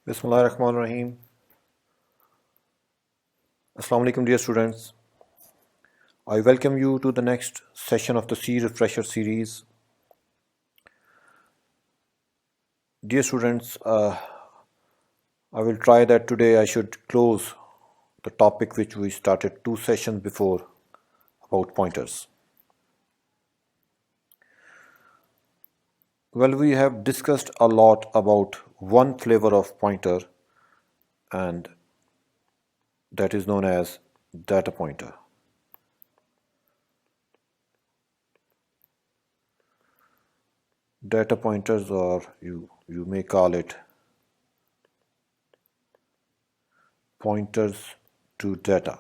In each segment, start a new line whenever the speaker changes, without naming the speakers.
Bismillahirrahmanirrahim. Assalamu alaikum, dear students. I welcome you to the next session of the C Refresher series. Dear students, I will try that today I should close the topic which we started 2 sessions before about pointers. Well, we have discussed a lot about one flavor of pointer, and that is known as data pointer. Data pointers, or you may call it pointers to data.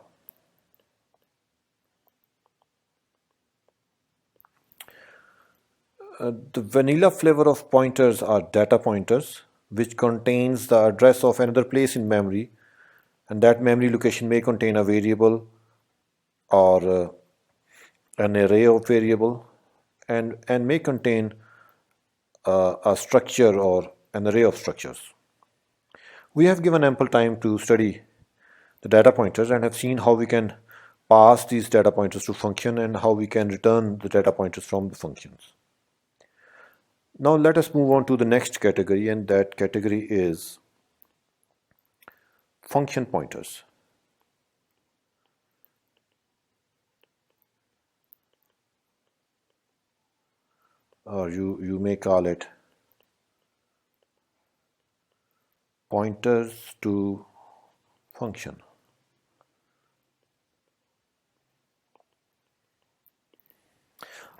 The vanilla flavor of pointers are data pointers, which contains the address of another place in memory, and that memory location may contain a variable or an array of variable, and may contain a structure or an array of structures. We have given ample time to study the data pointers and have seen how we can pass these data pointers to function and how we can return the data pointers from the functions. Now let us move on to the next category, and that category is function pointers. Or you may call it pointers to function.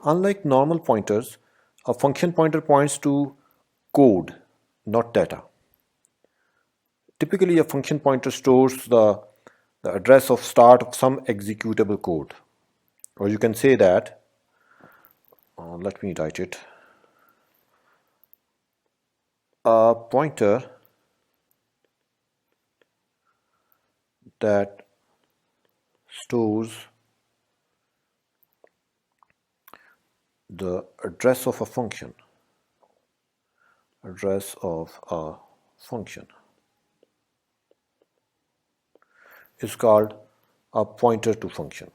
Unlike normal pointers, a function pointer points to code, not data. Typically, a function pointer stores the address of start of some executable code. Or you can say that, let me write it, a pointer that stores the address of a function. Address of a function is called a pointer to function.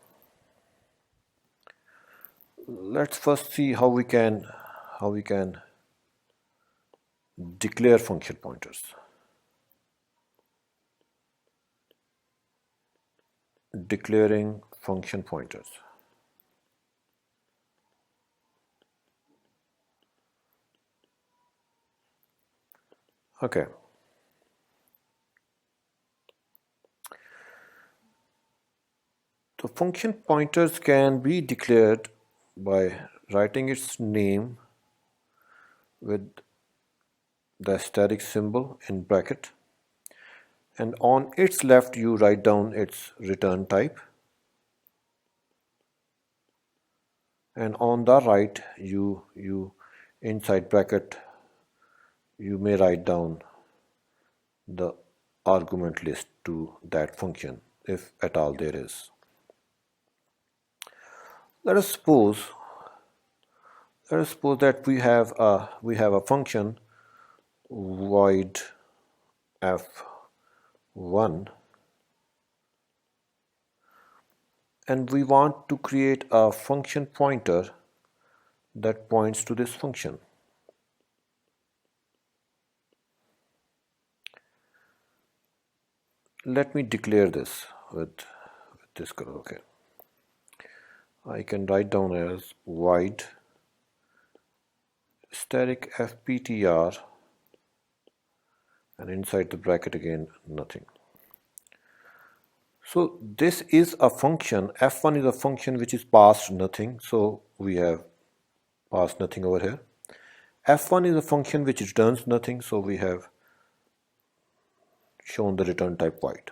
Let's first see how we can declare function pointers. Declaring function pointers. Okay. So function pointers can be declared by writing its name with the asterisk symbol in bracket, and on its left you write down its return type, and on the right you inside bracket you may write down the argument list to that function, if at all there is. Let us suppose that we have a function void f1, and we want to create a function pointer that points to this function. Let me declare this with this color. Okay, I can write down as void static fptr, and inside the bracket again nothing. So this is a function, f1 is a function which is passed nothing, so we have passed nothing over here. f1 is a function which returns nothing, so we have shown the return type void.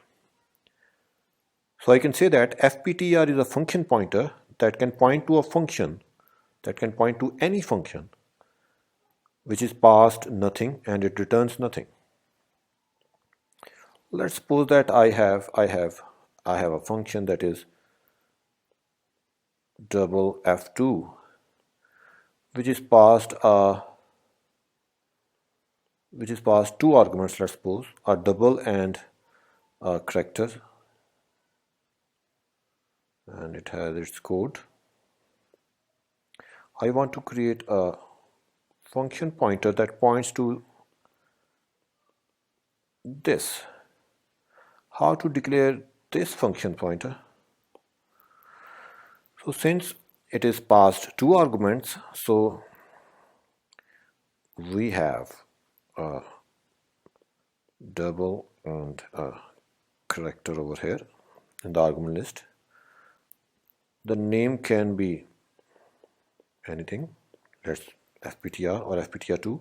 So I can say that fptr is a function pointer that can point to a function, that can point to any function which is passed nothing and it returns nothing. Let's suppose that I have a function that is double f2, which is passed a which is passed two arguments, let's suppose, a double and a character, and it has its code. I want to create a function pointer that points to this. How to declare this function pointer? So since it is passed two arguments, so we have a double and a character over here in the argument list. The name can be anything, let's fptr or fptr2,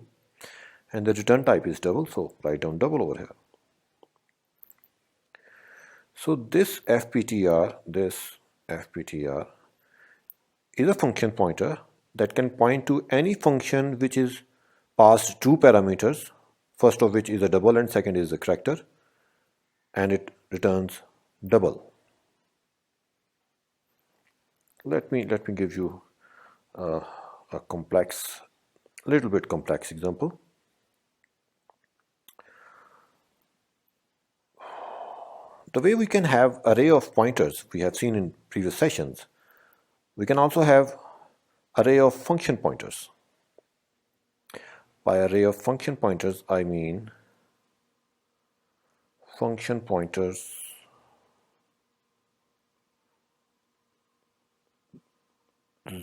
and the return type is double, so write down double over here. So this fptr is a function pointer that can point to any function which is passed two parameters, first of which is a double and second is a character, and it returns double. Let me give you a little bit complex example. The way we can have array of pointers we have seen in previous sessions, we can also have array of function pointers. By array of function pointers, I mean function pointers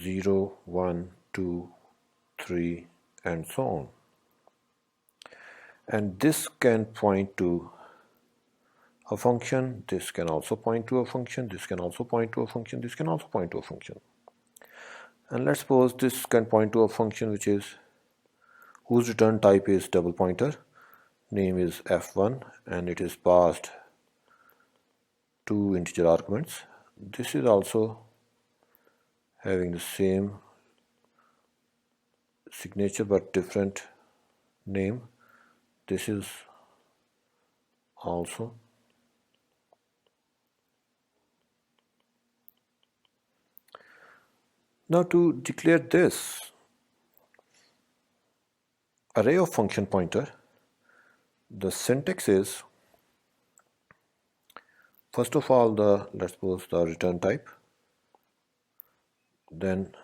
zero, 1, 2, 3, and so on. And this can point to a function, this can also point to a function, this can also point to a function, this can also point to a function. And let's suppose this can point to a function whose return type is double pointer, name is f1, and it is passed two integer arguments. This is also having the same signature but different name. This is also. Now to declare this array of function pointer, the syntax is, first of all, let's suppose the return type, then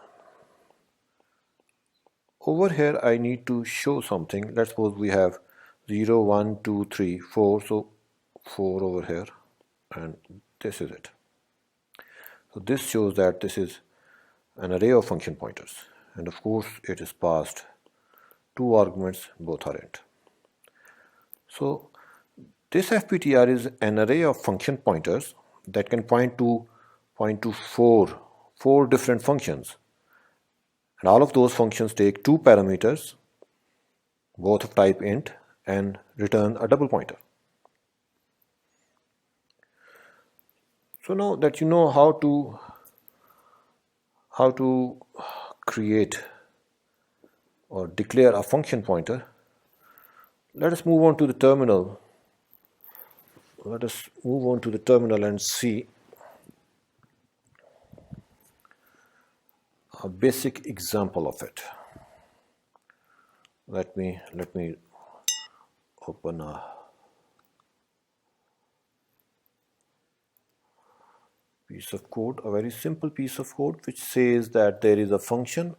over here I need to show something. Let's suppose we have 0, 1, 2, 3, 4, so 4 over here, and this is it. So this shows that this is an array of function pointers, and of course it is passed two arguments, both are int. So this fptr is an array of function pointers that can point to four different functions, and all of those functions take two parameters, both of type int, and return a double pointer. So now that you know how to create or declare a function pointer, let us move on to the terminal. Let us move on to the terminal and see a basic example of it. Let me open a piece of code, a very simple piece of code, which says that there is a function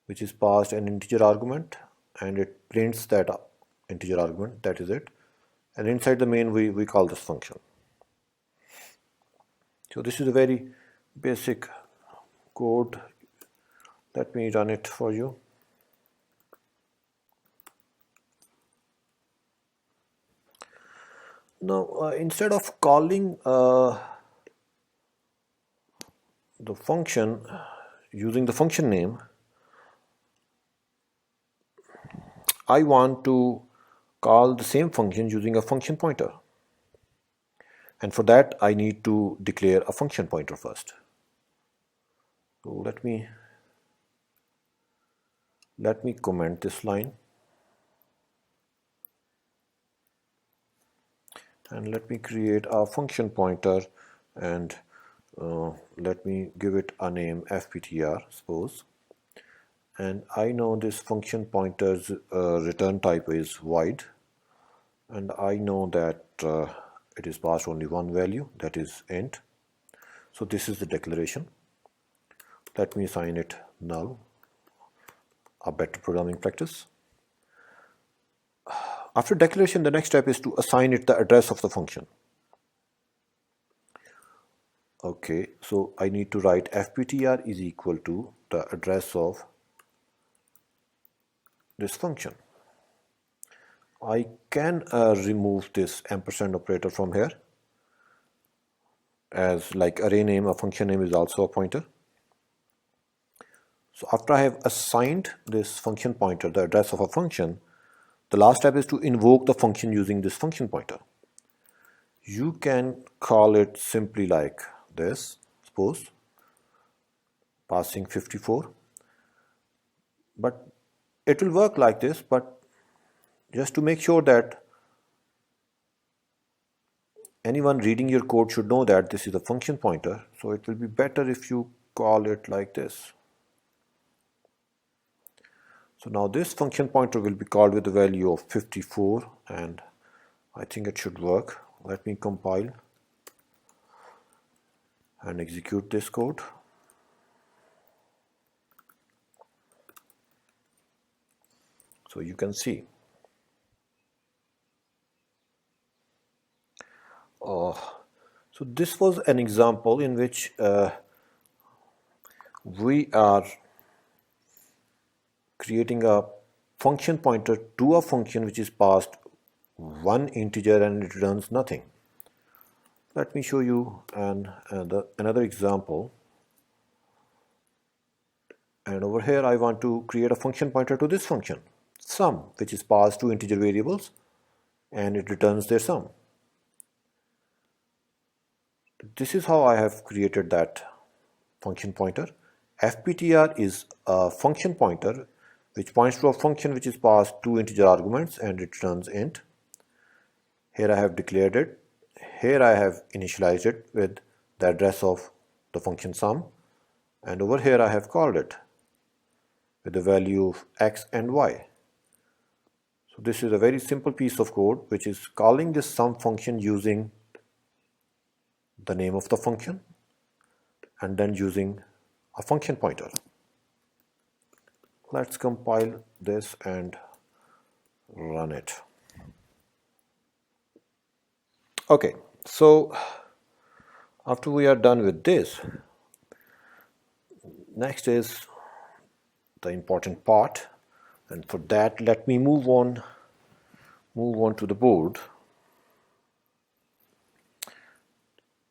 which is passed an integer argument, and it prints that integer argument, that is it, and inside the main we call this function. So this is a very basic code. Let me run it for you. Now instead of calling the function using the function name, I want to call the same function using a function pointer, and for that I need to declare a function pointer first. So let me comment this line, and let me create a function pointer, and let me give it a name fptr, suppose, and I know this function pointer's return type is void, and I know that it is passed only one value, that is int. So this is the declaration. Let me assign it null, a better programming practice. After declaration, the next step is to assign it the address of the function. Okay, so I need to write fptr is equal to the address of this function. I can remove this ampersand operator from here, as like array name, a function name is also a pointer. So after I have assigned this function pointer the address of a function, the last step is to invoke the function using this function pointer. You can call it simply like this, suppose passing 54, but it will work like this, but just to make sure that anyone reading your code should know that this is a function pointer, so it will be better if you call it like this. So now this function pointer will be called with the value of 54, and I think it should work. Let me compile and execute this code. So you can see. So this was an example in which we are creating a function pointer to a function which is passed one integer and it returns nothing. Let me show you another example. And over here I want to create a function pointer to this function, sum, which is passed to integer variables and it returns their sum. This is how I have created that function pointer. fptr is a function pointer which points to a function which is passed two integer arguments and it returns int. Here I have declared it. Here I have initialized it with the address of the function sum, and over here I have called it with the value of x and y. So this is a very simple piece of code which is calling this sum function using the name of the function and then using a function pointer. Let's compile this and run it. Okay, so after we are done with this, next is the important part, and for that let me move on to the board,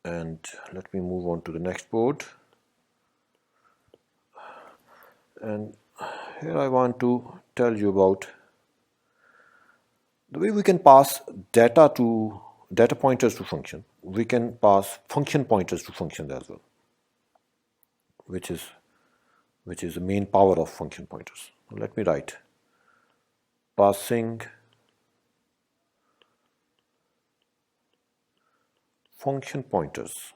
and let me move on to the next board. And here I want to tell you about the way we can pass data pointers to function. We can pass function pointers to functions as well, which is the main power of function pointers. Let me write passing function pointers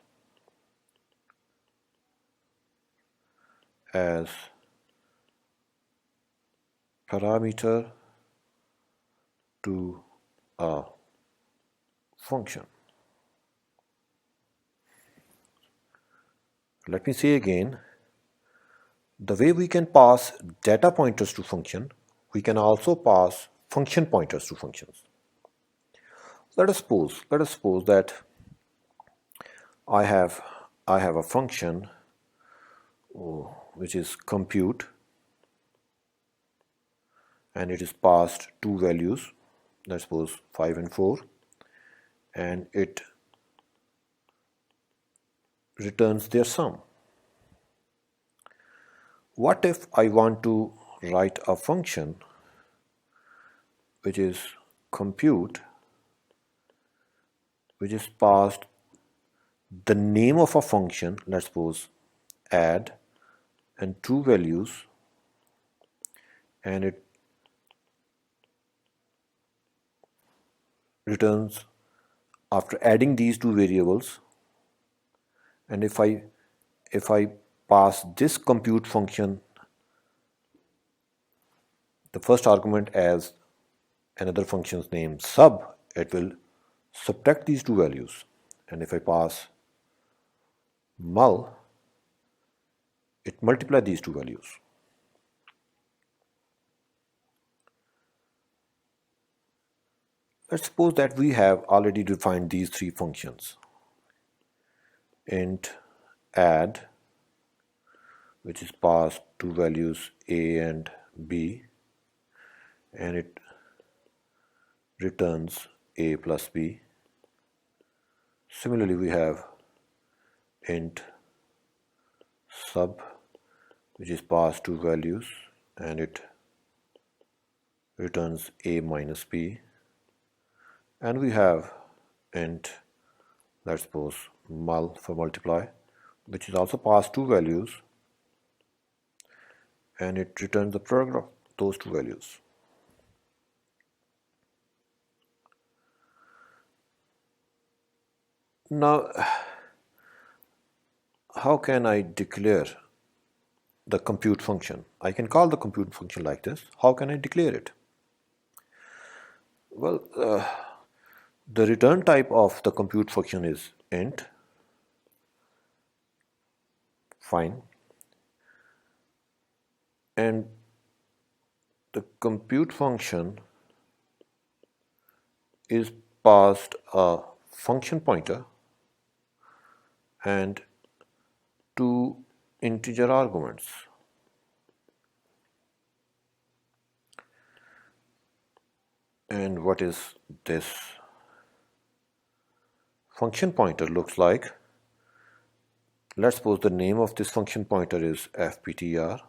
as parameter to a function. Let me say again, the way we can pass data pointers to function, we can also pass function pointers to functions. Let us suppose that I have a function which is compute, and it is passed two values, let's suppose 5 and 4, and it returns their sum. What if I want to write a function which is compute, which is passed the name of a function, let's suppose add, and two values, and it returns after adding these two variables. And if I pass this compute function the first argument as another function's name sub, it will subtract these two values. And if I pass mul, it multiplies these two values. Let's suppose that we have already defined these three functions. Int add, which is passed two values a and b, and it returns a plus b. Similarly, we have int sub, which is passed two values and it returns a minus b. And we have int, let's suppose mul for multiply, which is also passed two values and it returns the product of those two values. Now, how can I declare the compute function? I can call the compute function like this. How can I declare it? Well, the return type of the compute function is int. Fine. And the compute function is passed a function pointer and two integer arguments. And what is this function pointer looks like? Let's suppose the name of this function pointer is fptr.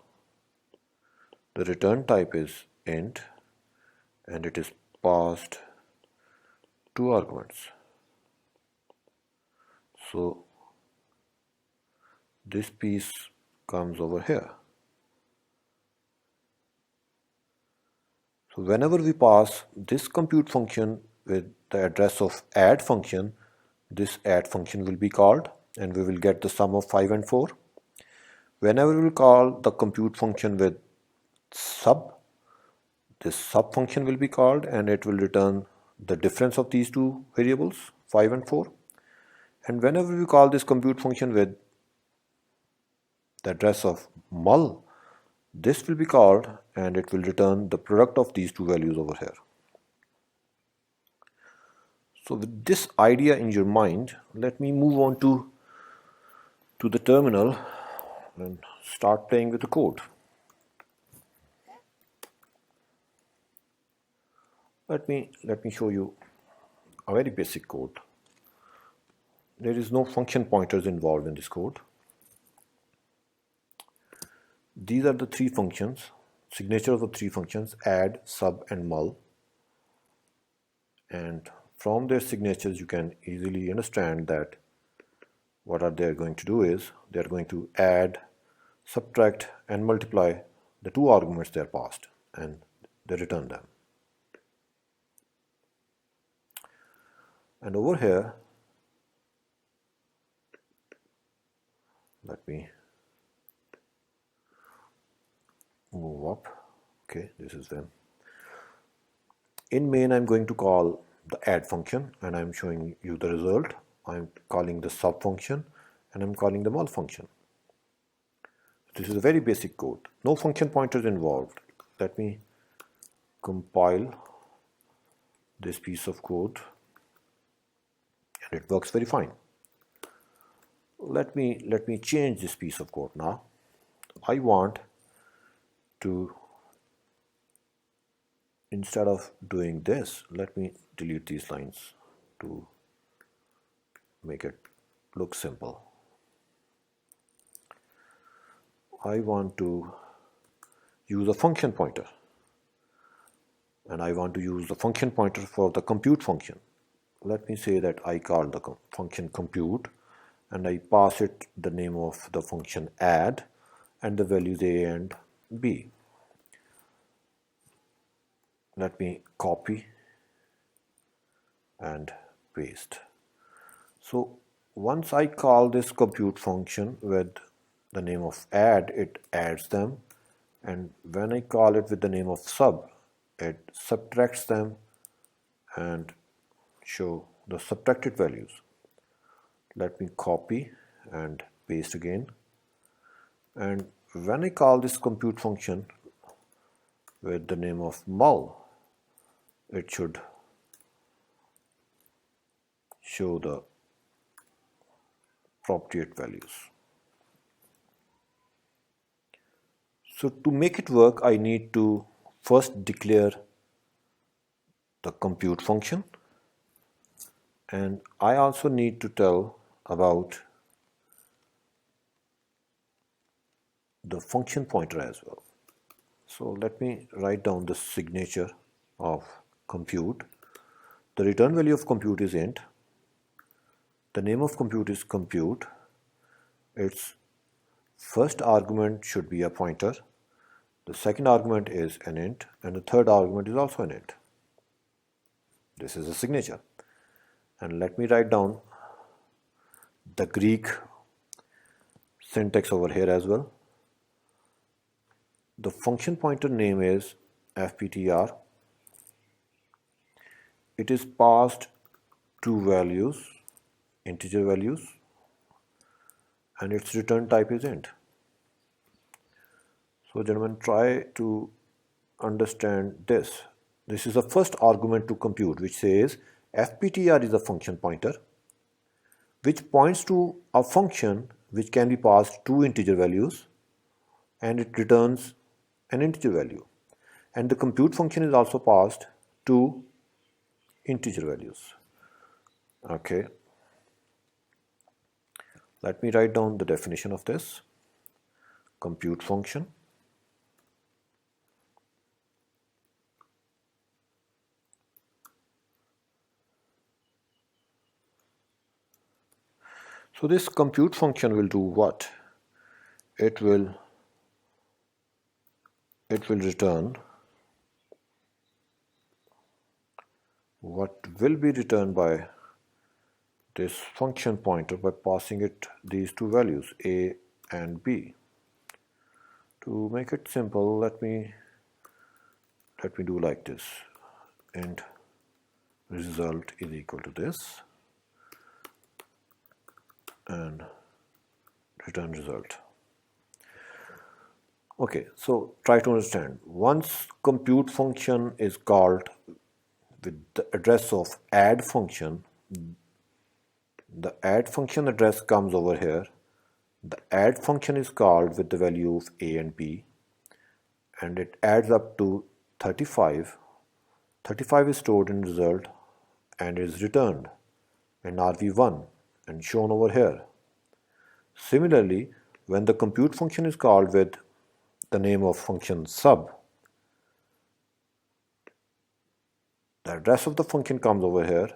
The return type is int and it is passed two arguments. So this piece comes over here. So whenever we pass this compute function with the address of add function, this add function will be called and we will get the sum of 5 and 4. Whenever we call the compute function with sub, this sub function will be called and it will return the difference of these two variables, 5 and 4. And whenever we call this compute function with the address of mul, this will be called and it will return the product of these two values over here. So with this idea in your mind, let me move on to the terminal and start playing with the code. Let me show you a very basic code. There is no function pointers involved in this code. These are the three functions, signature of the three functions, add, sub and mul. And from their signatures you can easily understand that what are they going to do is they are going to add, subtract and multiply the two arguments they are passed and they return them. And over here, let me move up. Okay, this is them. In main, I'm going to call the add function and I'm showing you the result. I'm calling the sub function and I'm calling the mul function. This is a very basic code. No function pointers involved. Let me compile this piece of code and it works very fine. Let me change this piece of code now. I want to, instead of doing this, let me delete these lines to make it look simple. I want to use a function pointer and I want to use the function pointer for the compute function. Let me say that I call the function compute and I pass it the name of the function add and the values a and b. Let me copy and paste. So once I call this compute function with the name of add, it adds them and when I call it with the name of sub, it subtracts them and show the subtracted values. Let me copy and paste again, and when I call this compute function with the name of mul, it should show the appropriate values. So to make it work, I need to first declare the compute function, and I also need to tell about the function pointer as well. So let me write down the signature of compute. The return value of compute is int. The name of compute is compute. Its first argument should be a pointer. The second argument is an int, and the third argument is also an int. This is a signature. And let me write down the Greek syntax over here as well. The function pointer name is fptr. It is passed two values, integer values, and its return type is int. So gentlemen, try to understand this. This is the first argument to compute, which says fptr is a function pointer which points to a function which can be passed two integer values, and it returns an integer value. And the compute function is also passed two integer values. Okay, let me write down the definition of this compute function. So this compute function will do what? It will return what will be returned by this function pointer by passing it these two values a and b. To make it simple, let me do like this: int result is equal to this, and return result. Okay, so try to understand. Once compute function is called with the address of add function, the add function address comes over here. The add function is called with the value of a and b, and it adds up to 35. 35 is stored in result and is returned in RV1 and shown over here. Similarly, when the compute function is called with the name of function sub, the address of the function comes over here.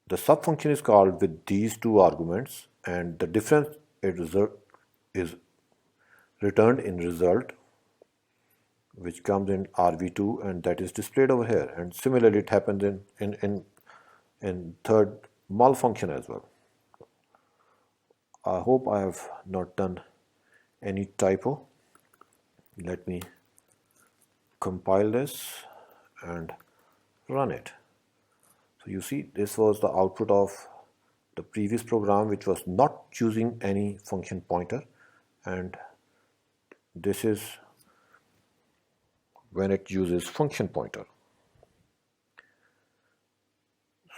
The sub function is called with these two arguments, and the difference is returned in result, which comes in RV2, and that is displayed over here. And similarly, it happens in third mul function as well. I hope I have not done any typo. Let me compile this and run it. So you see, this was the output of the previous program, which was not using any function pointer, and this is when it uses function pointer.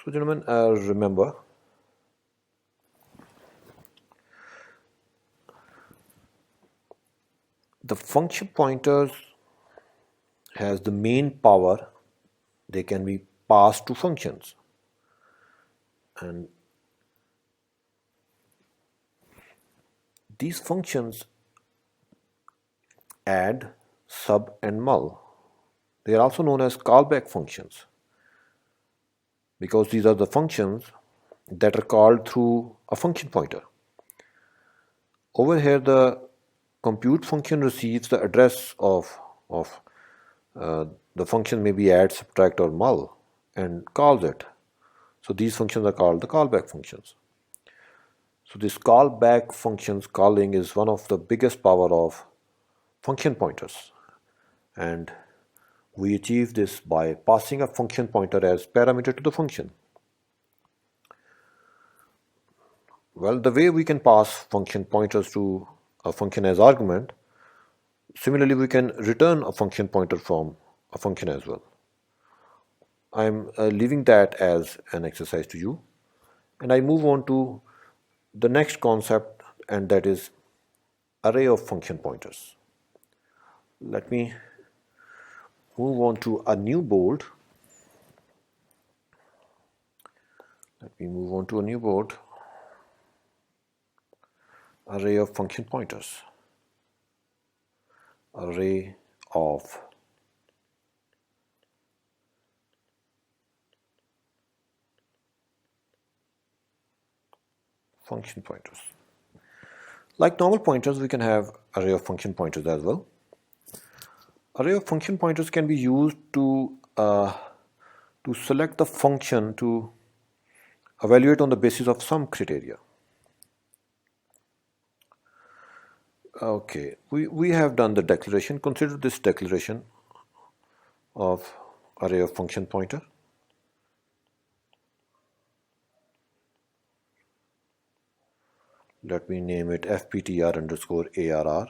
So gentlemen, remember, the function pointers has the main power. They can be passed to functions, and these functions add, sub, and mul. They are also known as callback functions because these are the functions that are called through a function pointer. Over here, the compute function receives the address of the function, maybe add, subtract, or mul, and calls it. So these functions are called the callback functions. So this callback functions calling is one of the biggest power of function pointers, and we achieve this by passing a function pointer as parameter to the function. Well, the way we can pass function pointers to a function as argument, similarly we can return a function pointer from a function as well. I'm leaving that as an exercise to you, and I move on to the next concept, and that is array of function pointers. Let me move on to a new board. Array of function pointers. Array of function pointers. Like normal pointers, we can have array of function pointers as well. Array of function pointers can be used to select the function to evaluate on the basis of some criteria. Okay, we have done the declaration. Consider this declaration of array of function pointer. Let me name it fptr underscore arr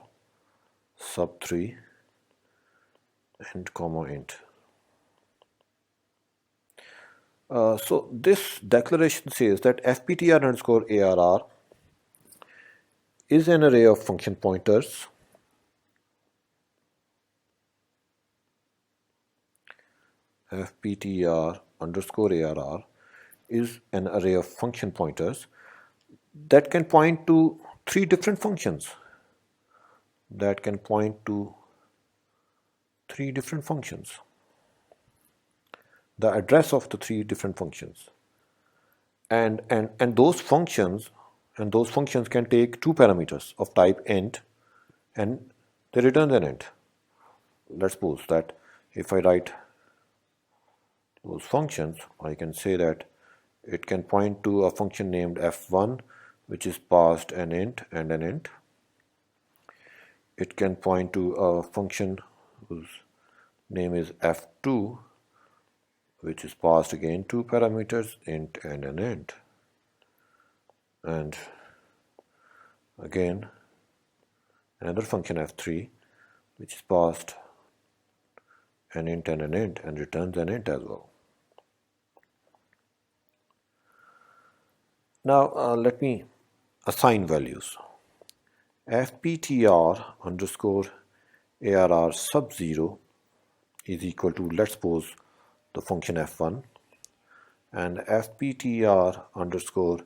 sub 3 and comma int. So this declaration says that fptr underscore arr is an array of function pointers fptr underscore arr is an array of function pointers that can point to three different functions. The address of the three different functions. And those functions can take two parameters of type int, and they return an int. Let's suppose that if I write those functions, I can say that it can point to a function named f1, which is passed an int and an int. It can point to a function whose name is f2, which is passed again two parameters, int and an int. And again another function f3, which is passed an int and an int and returns an int as well. Now let me assign values. fptr underscore arr sub 0 is equal to, let's suppose, the function f1, and fptr underscore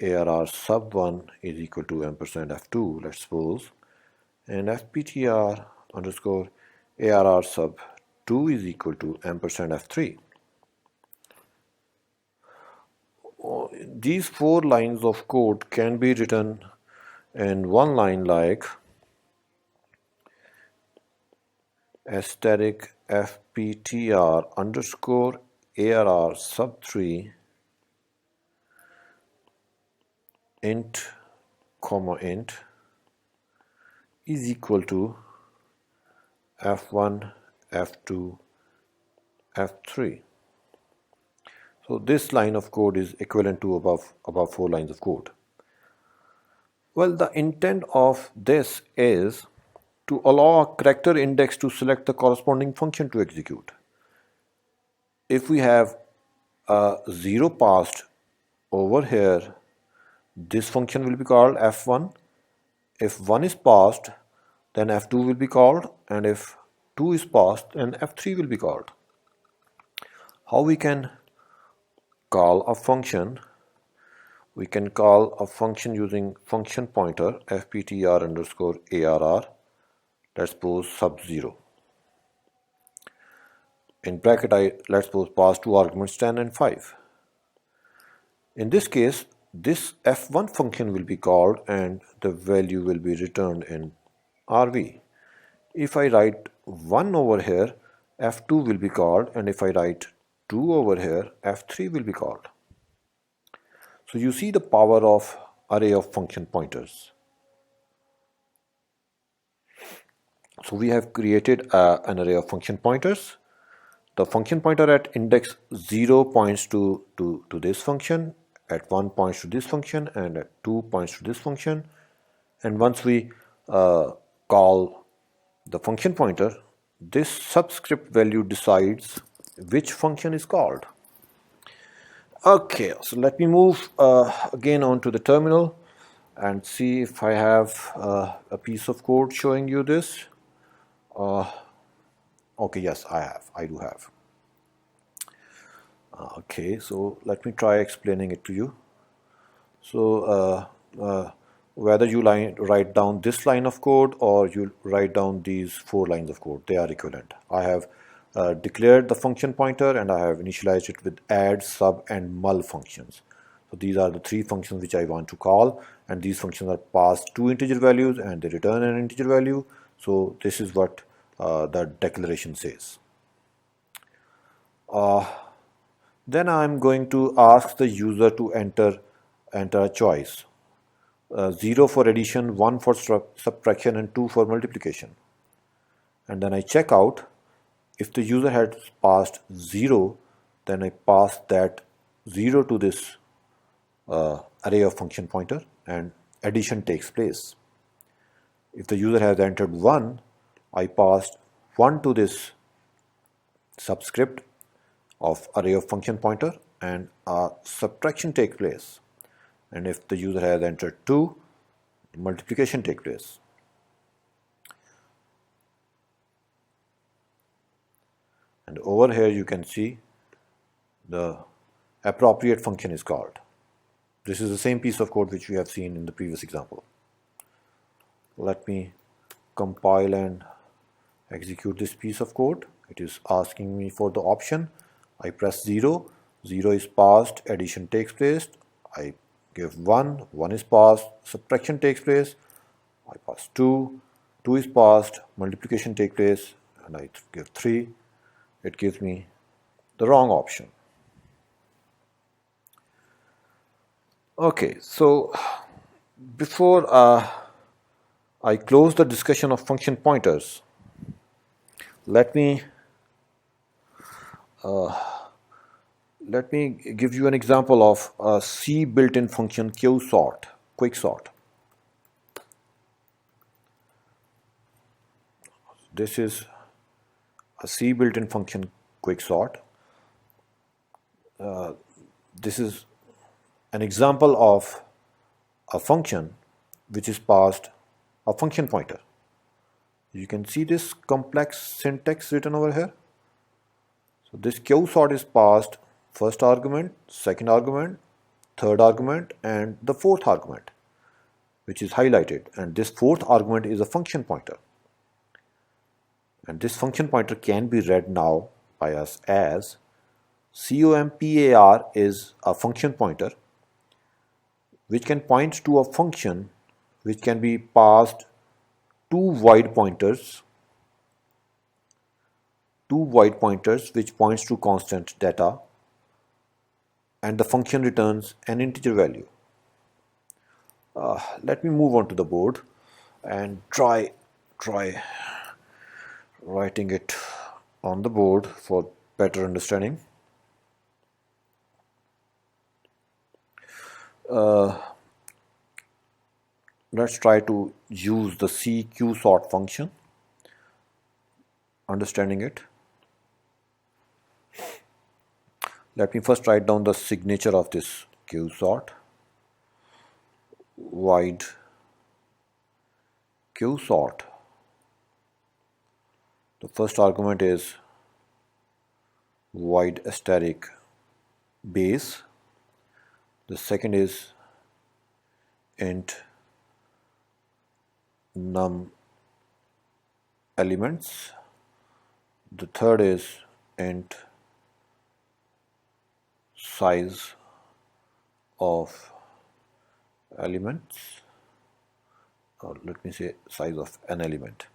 arr sub 1 is equal to ampersand f2, let's suppose, and fptr underscore arr sub 2 is equal to ampersand f3. These four lines of code can be written in one line like asterisk fptr underscore arr sub 3 int comma int is equal to f1, f2, f3. So this line of code is equivalent to above four lines of code. Well, the intent of this is to allow a character index to select the corresponding function to execute. If we have a 0 passed over here, this function will be called f1. If 1 is passed, then f2 will be called, and if 2 is passed, then f3 will be called. How we can call a function? We can call a function using function pointer fptr underscore arr, let's suppose sub 0. In bracket let's suppose pass two arguments 10 and 5. In this case, this f1 function will be called and the value will be returned in rv. If I write 1 over here, f2 will be called, and if I write 2 over here, f3 will be called. So you see the power of array of function pointers. So we have created an array of function pointers. The function pointer at index 0 points to this function, at 1 points to this function, and at 2 points to this function. And once we call the function pointer, this subscript value decides which function is called. Okay, so let me move again onto the terminal and see if I have a piece of code showing you this. Okay, yes, I do have. Okay, so let me try explaining it to you. So whether you write down this line of code or you write down these 4 lines of code, they are equivalent. I have declared the function pointer and I have initialized it with add, sub, and mul functions. So these are the 3 functions which I want to call, and these functions are passed 2 integer values and they return an integer value. So this is what the declaration says. Then I'm going to ask the user to enter a choice. 0 for addition, 1 for subtraction, and 2 for multiplication. And then I check out. If the user had passed 0, then I pass that 0 to this array of function pointer and addition takes place. If the user has entered 1, I passed 1 to this subscript of array of function pointer and subtraction takes place. And if the user has entered 2, multiplication takes place. And over here you can see the appropriate function is called. This is the same piece of code which we have seen in the previous example. Let me compile and execute this piece of code. It is asking me for the option. I press 0, 0 is passed, addition takes place. I give 1, 1 is passed, subtraction takes place. I pass 2, 2 is passed, multiplication takes place, and I give 3. It gives me the wrong option. Okay, so before I close the discussion of function pointers, let me give you an example of a C built-in function Qsort, quicksort. This is a C built-in function quicksort. This is an example of a function which is passed a function pointer. You can see this complex syntax written over here. So this Qsort is passed first argument, second argument, third argument, and the fourth argument, which is highlighted. And this fourth argument is a function pointer. And this function pointer can be read now by us as COMPAR is a function pointer which can point to a function which can be passed two void pointers which points to constant data, and the function returns an integer value. Let me move on to the board and try writing it on the board for better understanding. Let's try to use the C Qsort function, understanding it. Let me first write down the signature of this Qsort. Void Qsort. The first argument is void asterisk base. The second is int num elements. The third is int size of elements, or let me say size of an element.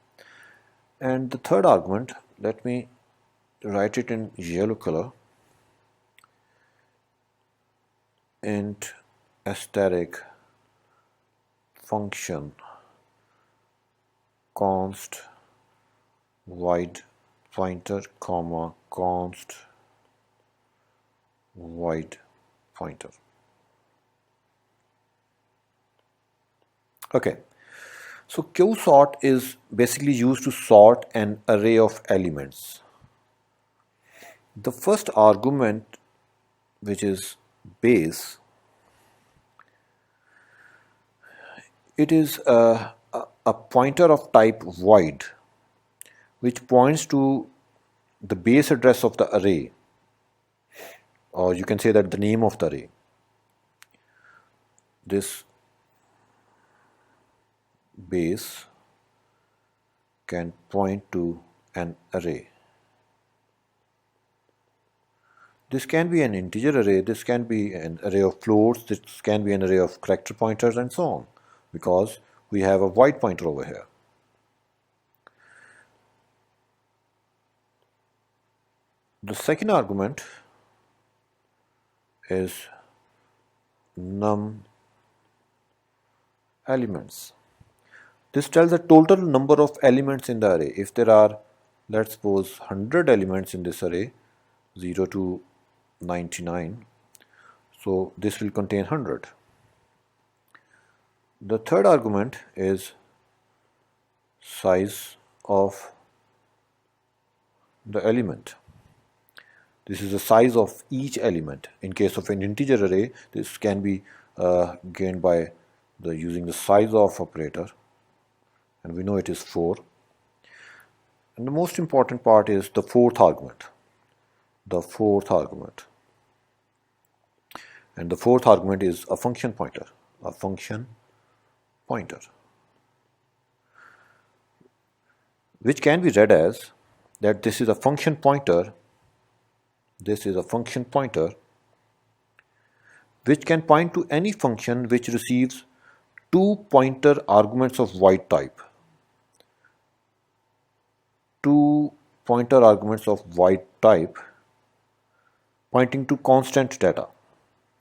And the third argument, let me write it in yellow color, int asterisk function const void pointer comma const void pointer. Okay, so Qsort is basically used to sort an array of elements. The first argument, which is base, it is a pointer of type void, which points to the base address of the array, or you can say that the name of the array. This base can point to an array. This can be an integer array, this can be an array of floats, this can be an array of character pointers and so on, because we have a void pointer over here. The second argument is num elements. This tells the total number of elements in the array. If there are, let's suppose, 100 elements in this array, 0 to 99, so this will contain 100. The third argument is size of the element. This is the size of each element. In case of an integer array, this can be gained by using the size of operator, and we know it is 4. And the most important part is the fourth argument. The fourth argument. And the fourth argument is a function pointer. A function pointer, which can be read as that this is a function pointer. This is a function pointer which can point to any function which receives 2 pointer arguments of void type. 2 pointer arguments of void type pointing to constant data.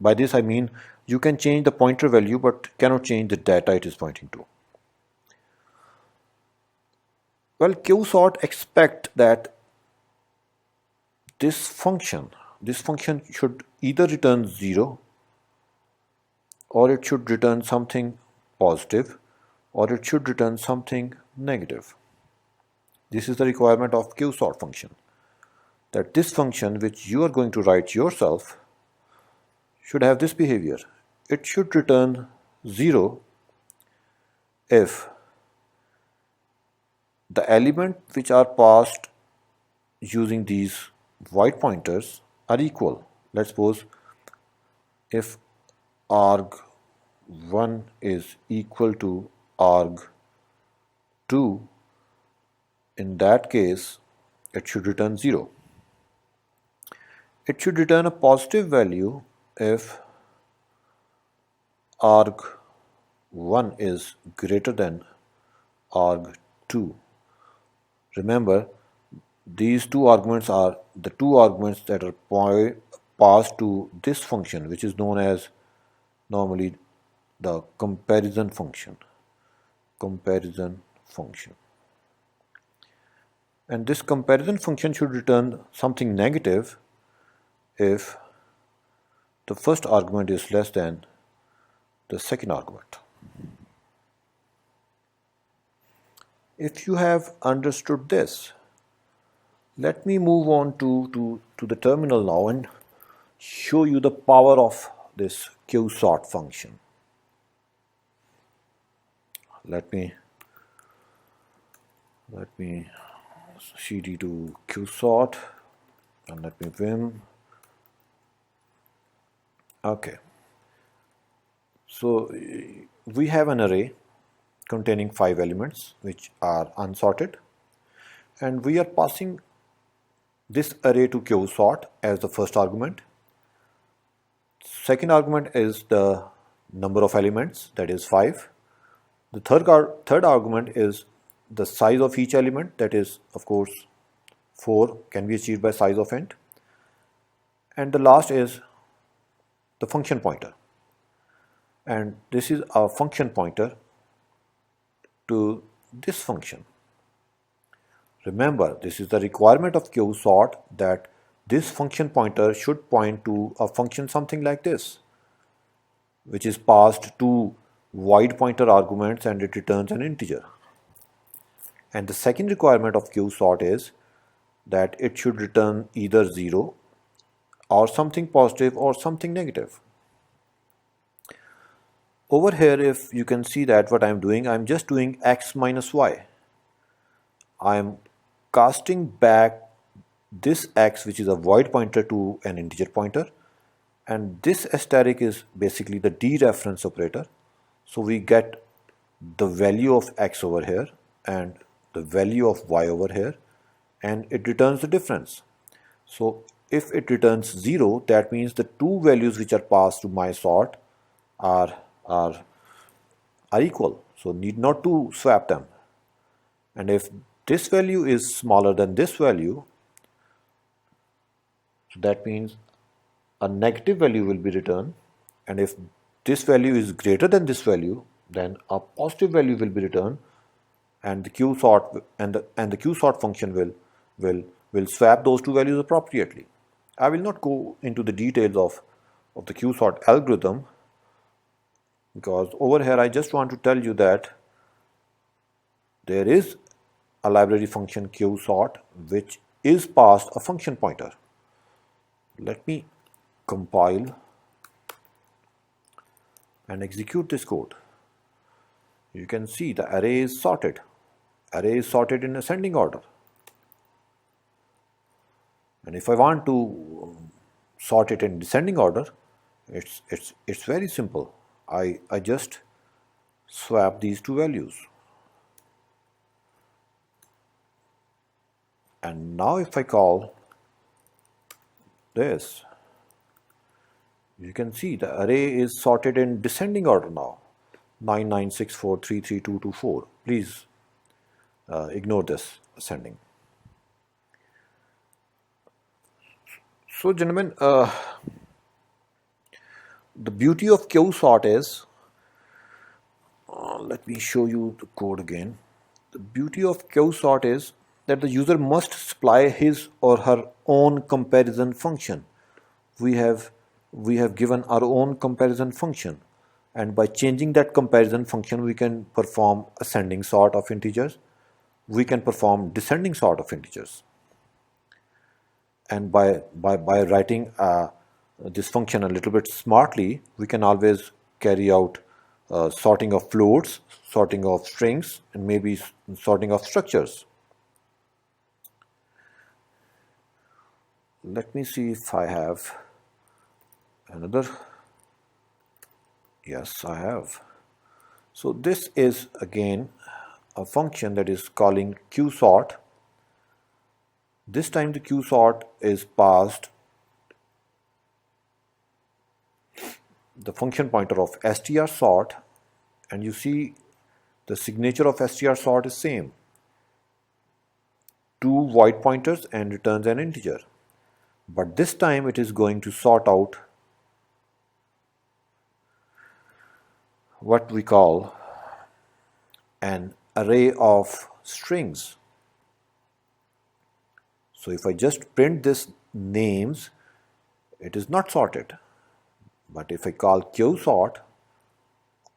By this I mean you can change the pointer value but cannot change the data it is pointing to. Well, Qsort expect that this function should either return 0, or it should return something positive, or it should return something negative. This is the requirement of Qsort function, that this function which you are going to write yourself should have this behavior. It should return 0 if the element which are passed using these void pointers are equal. Let's suppose if arg1 is equal to arg2, in that case it should return 0. It should return a positive value if arg1 is greater than arg2. Remember, these two arguments are the two arguments that are passed to this function, which is known as normally the comparison function. Comparison function. And this comparison function should return something negative if the first argument is less than the second argument. If you have understood this, let me move on to the terminal now and show you the power of this Qsort function. Let me cd to Qsort and let me vim. Okay, so we have an array containing 5 elements which are unsorted, and we are passing this array to Qsort as the first argument. Second argument is the number of elements, that is 5. The third argument is the size of each element, that is of course 4, can be achieved by size of int. And the last is the function pointer, and this is a function pointer to this function. Remember, this is the requirement of Qsort, that this function pointer should point to a function something like this, which is passed two void pointer arguments and it returns an integer. And the second requirement of Qsort is that it should return either 0 or something positive or something negative. Over here, if you can see that what I'm doing, I'm just doing x minus y. I'm casting back this x, which is a void pointer, to an integer pointer, and this asterisk is basically the dereference operator. So we get the value of x over here and the value of y over here, and it returns the difference. So if it returns 0, that means the two values which are passed to my sort are equal, so need not to swap them. And if this value is smaller than this value, so that means a negative value will be returned, and if this value is greater than this value, then a positive value will be returned, and the Qsort and the Qsort function will swap those two values appropriately. I will not go into the details of the Qsort algorithm, because over here I just want to tell you that there is a library function Qsort which is passed a function pointer. Let me compile and execute this code. You can see the array is sorted. Array is sorted in ascending order. And if I want to sort it in descending order, it's very simple. I just swap these two values. And now if I call this, you can see the array is sorted in descending order now. 9964332224. Please ignore this ascending. So gentlemen, the beauty of Qsort is, let me show you the code again. The beauty of Qsort is that the user must supply his or her own comparison function. We have given our own comparison function, and by changing that comparison function we can perform ascending sort of integers, we can perform descending sort of integers, and by writing this function a little bit smartly, we can always carry out sorting of floats, sorting of strings, and maybe sorting of structures. Let me see if I have another. Yes, I have. So this is again a function that is calling Qsort. This time the Qsort is passed the function pointer of strsort, and you see the signature of strsort is same, two void pointers, and returns an integer. But this time it is going to sort out what we call an array of strings. So if I just print this names, it is not sorted. But if I call Qsort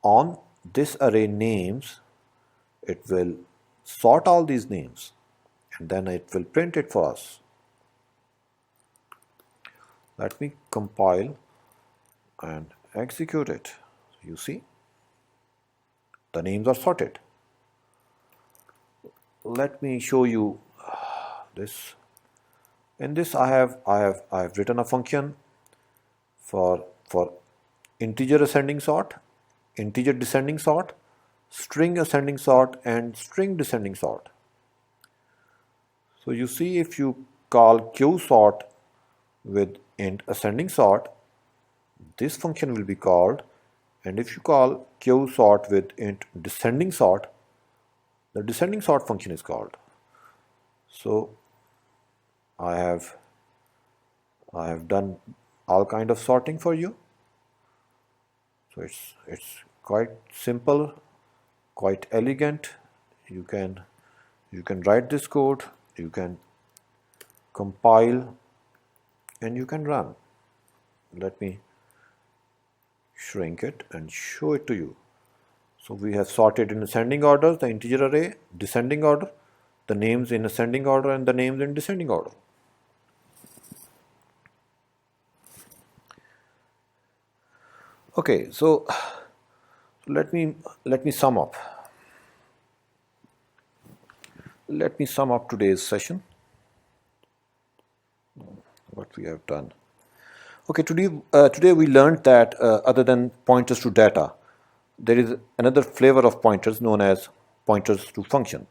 on this array names, it will sort all these names, and then it will print it for us. Let me compile and execute it. You see, the names are sorted. Let me show you this. In this, I have written a function for integer ascending sort, integer descending sort, string ascending sort, and string descending sort. So you see, if you call Qsort with int ascending sort, this function will be called, and if you call Qsort with int descending sort, the descending sort function is called. So I have done all kind of sorting for you. So it's quite simple, quite elegant. You can write this code you can compile and you can run. Let me shrink it and show it to you. So we have sorted in ascending order the integer array, descending order, the names in ascending order and the names in descending order. Okay, so let me sum up. Let me sum up today's session. What we have done. Okay, today we learned that other than pointers to data, there is another flavor of pointers known as pointers to function.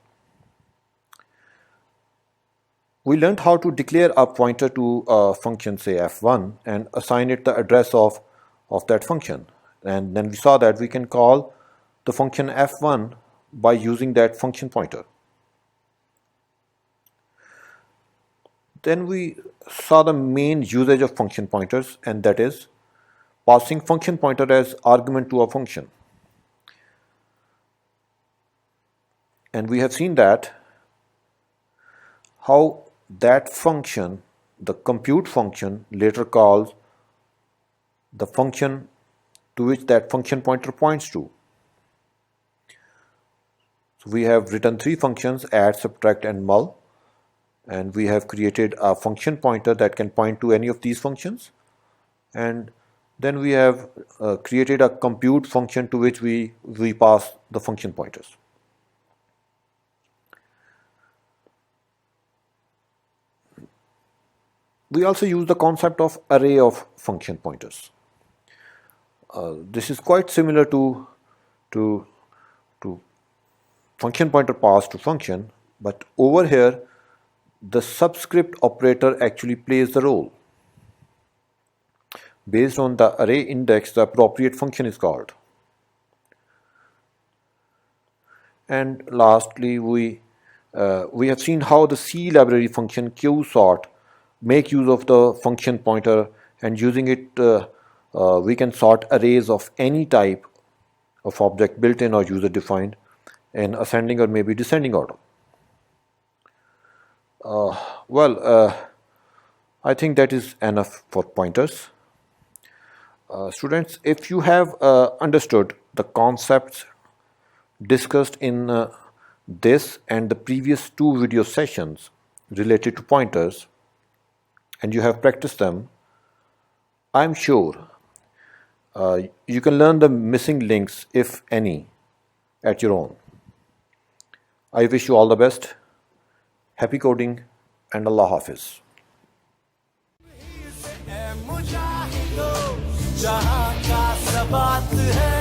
We learned how to declare a pointer to a function, say f1, and assign it the address of that function. And then we saw that we can call the function f1 by using that function pointer. Then we saw the main usage of function pointers, and that is passing function pointer as argument to a function. And we have seen that how that function, the compute function, later calls the function to which that function pointer points to. So we have written three functions, add, subtract, and mul, and we have created a function pointer that can point to any of these functions, and then we have created a compute function to which we pass the function pointers. We also use the concept of array of function pointers. This is quite similar to function pointer passed to function, but over here the subscript operator actually plays the role. Based on the array index, the appropriate function is called. And lastly, we have seen how the C library function Qsort make use of the function pointer, and using it we can sort arrays of any type of object, built-in or user-defined, in ascending or maybe descending order. I think that is enough for pointers. Students, if you have understood the concepts discussed in this and the previous two video sessions related to pointers, and you have practiced them, I'm sure you can learn the missing links, if any, at your own. I wish you all the best. Happy coding and Allah Hafiz. जहाँ का सब बात है